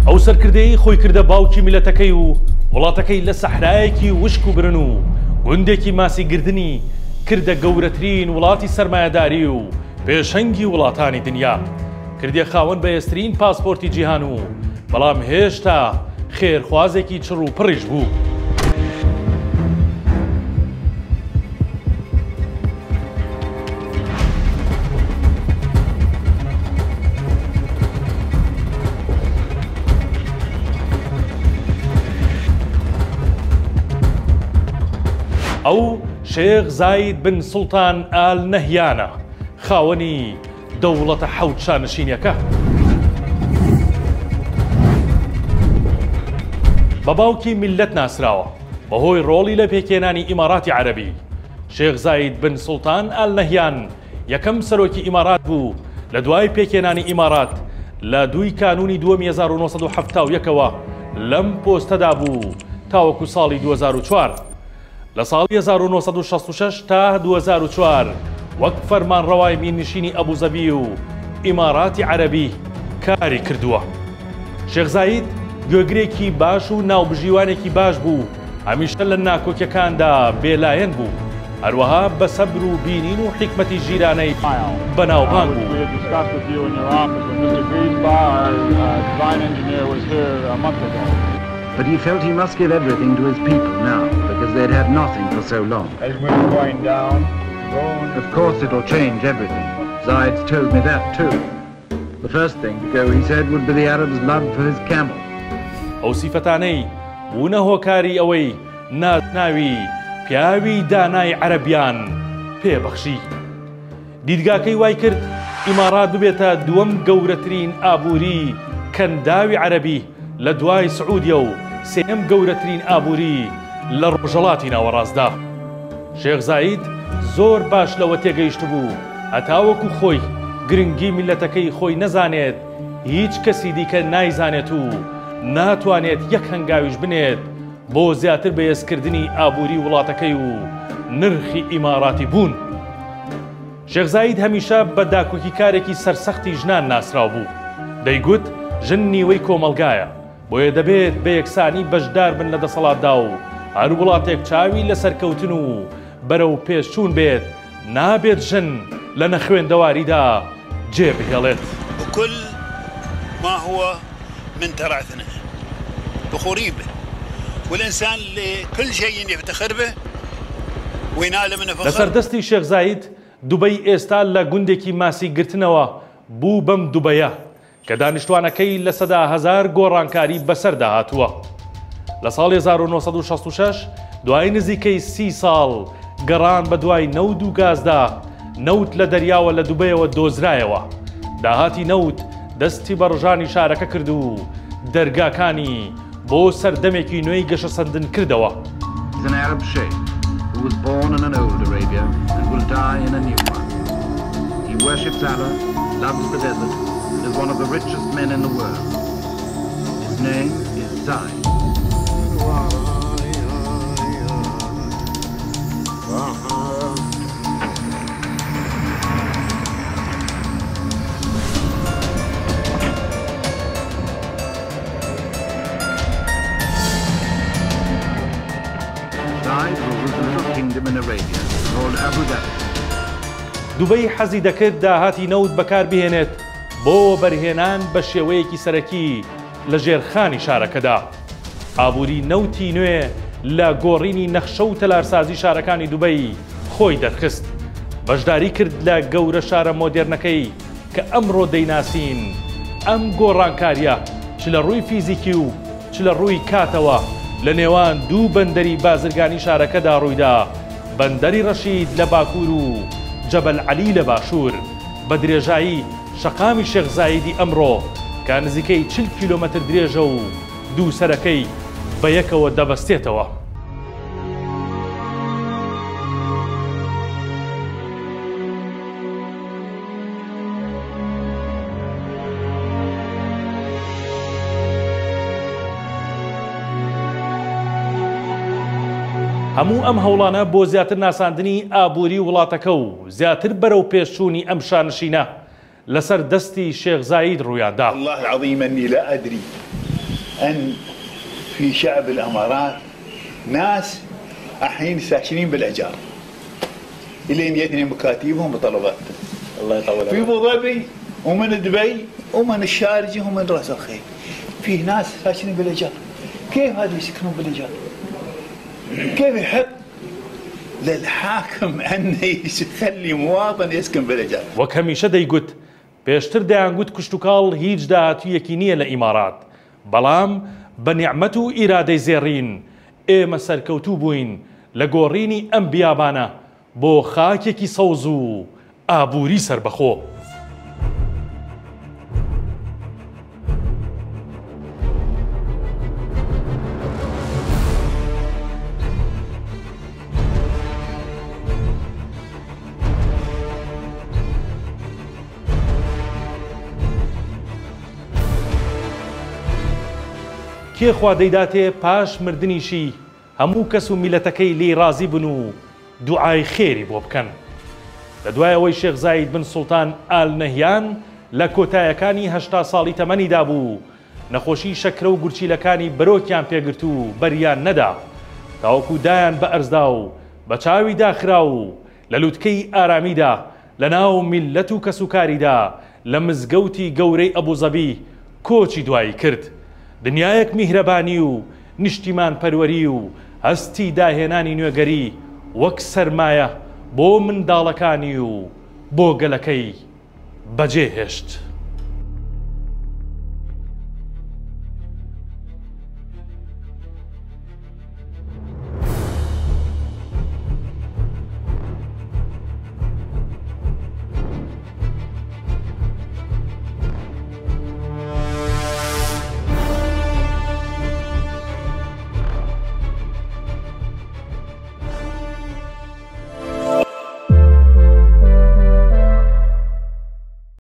ئەو سەرکردەی خۆی کردە باوکی میلەتەکەی و وڵاتەکەی لە سەحرایەکی وشک و برن و گوندێکی ماسیگردنی کردە گەورەترین وڵاتی سەرمایەداری و پێشەنگی وڵاتانی دنیا، کردێ خاوەن بەهێزترین پاسپۆرتی جیهان و بەڵام هێشتا خێرخوازێکی چڕ و پڕیش بوو. ئەو شێخ زاید بن سوڵتان ئال نەهیانە، خاوەنی دەوڵەتە حەوت شانشینیەکە. بە باوکی میلەت ناسراوە بەهۆی ڕۆڵی لە پێکێنانی ئیماراتی عەرەبی. شێخ زاید بن سوڵتان ئال نەهیان یەکەم سەرۆکی ئیمارات بوو لە دوای پێکێنانی ئیمارات لە 2 کانونی 1970ەوە لەم پۆستەدا بوو تاوەکو ساڵی 2004. لە ساڵی 1966 تا 2004 وەک فەرمانڕەوای میرنشینی ئەبوزەبی و ئیماراتی عەرەبی کاری کردووە. شێخ زاید گوێگرێکی باش و ناوبژیوانێکی باش بوو، هەمیشە لە ناکۆکیەکاندا بێلایەن بوو، هەروەها بە سەبر و بینین و حیکمەتی ژیرانەی بەناوبانگ بوو. But he felt he must give everything to his people now, because they'd had nothing for so long. As we were going down, of course it'll change everything. Zaid's told me that too. The first thing to go, he said, would be the Arab's love for his camel. ئەو سیفەتانەی بوونە هۆکاری ئەوەی ناوی پیاوی دانای عەرەبیان پێبەخشی. دیدگاکەی وای کرد ئیمارات ببێتە دووەم گەورەترین ئابووری کەنداوی عەرەبی لە دوای سعودیە و سێم گەورەترین ئابووری لە ڕۆژهەڵاتی ناوەڕاستدا. شێخ زاید زۆر باش لەوە تێگەیشت بوو هەتاوەکو خۆی گرنگی میلەتەکەی خۆی نەزانێت، هیچ کەسی دیکە نایزانێت و ناتوانێت یەک هەنگاویش بنێت بۆ زیاتر بەهێزکردنی ئابووری وڵاتەکەی و نرخی ئیماراتی بوون. شێخ زاید هەمیشە بە داکۆکی کارێکی سەرسەختی ژنان ناسراو بوو. دەیگوت ژن نیوەی کۆمەلگایە، بۆیە دەبێت بە یەکسانی بەشدار بن لە دەسەڵاتدا و هەر وڵاتێک چاوی لە سەرکەوتن و بەرەو پێشچوون بێت، نابێت ژن لە نەخوێندەواریدا جێبهێڵێت. وكل ما هو من تراثنا فخورين به، والإنسان لكل شيء يفتخر به وينال منه فخر. لەسەر دەستی شێخ زاید دوبەی ئێستا لە گوندێکی ماسی گرتنەوە بوو بەم دوبەیە کە دانیشتوانەکەی لە سەدا هەزار گۆڕانکاری بەسەردا هاتووە. لە ساڵی 1966 دوای نزیکەی 30 ساڵ گەڕان بە دوای نەود و گازدا، نەوت لە دەریاوە لە دوبەیەوە دۆزرایەوە. داهاتی نەوت دەستی بە ڕژانی شارەکە کرد و دەرگاکانی بۆ سەردەمێکی نوێی گەشەسەندن کردەوە. He's an Arab sheikh who was born in an old Arabia and will die in a new one. He worships Allah, loves the desert, and is one of the richest men in the world. His name is Zaid. Zaid rules a little kingdom in Arabia called Abu Dhabi. دوبەی حەزی دەکرد داهاتی نەوت بەکار بهێنێت بۆ بەرهێنان بە شێوەیەکی سەرەکی لە ژێرخانی شارەکەدا. ئابووری نەوتی نوێ لە گۆڕینی نەخشە و تەلارسازی شارەکانی دوبەی خۆی دەرخست. بەشداری کرد لە گەورە شارە مۆدێرنەکەی کە ئەمڕۆ دەیناسین. ئەم گۆڕانکاریە چ لە ڕووی فیزیکی و چ لە ڕووی کاتەوە لە نێوان دوو بەندەری بازرگانی شارەکەدا ڕوویدا، بەندەری ڕەشید لە باکوور و جەبەل عەلی لە باشوور. بە درێژایی شەقامی شێخ زایدی ئەمڕۆ کە نزیکەی 40 کیلۆمەتر درێژە و دوو سەرەکەی بە یەکەوە دەبەستێتەوە. هەموو ئەم هەوڵانە بۆ زیاتر ناساندنی ئابووری وڵاتەکە و زیاتر بەرەو پێشچوونی ئەم شانشینە لەسەر دەستی شێخ زاید ڕوویاندا. والله العظيم اني لا ادري أن في شعب الإمارات ناس الحين ساكنين بالإيجار الين يأتي مكاتبهم بطلبات. الله يطول في ابو ظبي ومن دبي ومن الشارجه ومن راس الخيل فيه ناس ساكنين بالايجار. كيف هذا يسكنون بالايجار؟ كيف يحق للحاكم انه يخلي مواطن يسكن بالايجار؟ وەک دەیگوت پێشتر دەیانگوت کشتوکاڵ هیچ داهاتوویەکی نییە لە ئیمارات، بەڵام بە نیعمەت و ئیرادەی زێڕین ئێمە سەرکەوتوو بووین لە گۆڕینی ئەم بیابانە بۆ خاکێکی سەوز و ئابووری سربەخۆ. کێخوا دەیداتێ پاش مردنیشی هەموو کەس و میلەتەکەی لێی رازی بن و دوعای خێری بۆ بکەن. لە دوایەوەی شێخ زاید بن سوڵتان ئال نەهیان لە کۆتایەکانی 80 ساڵی تەمەنیدا بوو، نەخۆشی شەکرە و گورچیلەکانی بەرۆکیان پێگرت و بەریان نەدا، تاوەکو دایان بە ئەرزدا و بە چاوی داخرا و لە لووتکەی ئارامیدا لە ناو میلەت و کەسوکاریدا لە مزگەوتی گەورەی ئەبوزەبی کۆچی دوایی کرد. دنیایەک میهرەبانی و نیشتیمان پەروەری و هەستی داهێنانی نوێگەری وەک سەرمایە بۆ منداڵەکانی و بۆ گەلەکەی بەجێهێشت.